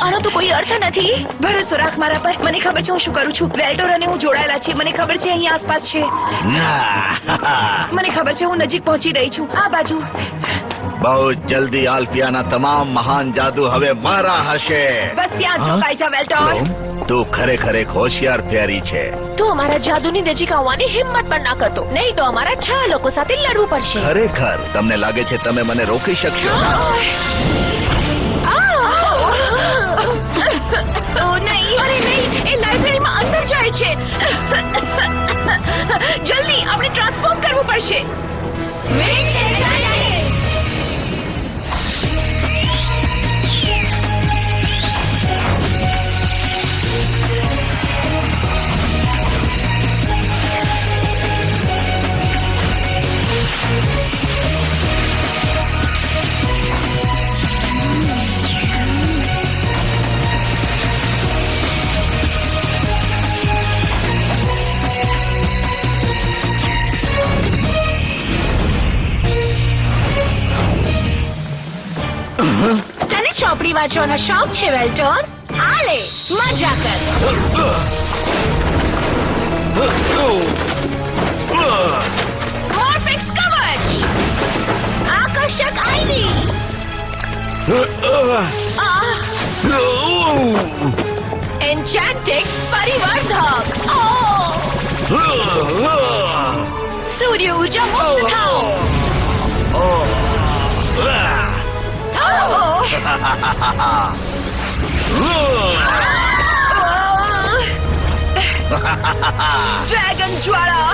આનો તો કોઈ અર્થ નથી. ભરોસો રાખ મારા પર. મને ખબર છે હું શું કરું છું. વેલ્ડોર અને હું જોડાયેલા છીએ. મને ખબર છે અહીં આસપાસ છે. મને ખબર છે હું નજીક પહોંચી રહી છું. આ બાજુ. બહુ જલ્દી આલ્ફિયાના તમામ મહાન જાદુ હવે મારા હશે. બસ ત્યાં જ રોકાઈ જા વેલ્ડોર. તું ખરેખર એક હોશિયાર ફેરી છે. તું અમારા જાદુની નજીક આવવાની હિંમત પણ ના કરતો. નહીં તો અમારા 6 લોકો સાથે લડવું પડશે. ખરેખર તમને લાગે છે તમે મને રોકી શકશો? નહીં, અરે નહીં, એ લાઇબ્રેરીમાં અંદર જાય છે. જલ્દી આપણે ટ્રાન્સફોર્મ કરવું પડશે. તને ચોપડી વાંચવાનો શોખ છે વેલ્ટોર? હાલે મજા કર. મોર્ફિક્સ કવચ, આકર્ષક આઈડી, એન્ચેન્ટિક પરિવર્ધક, સૂર્ય ઉર્જા મુક્ત થાઓ. ડ્રેગન જ્વાળા,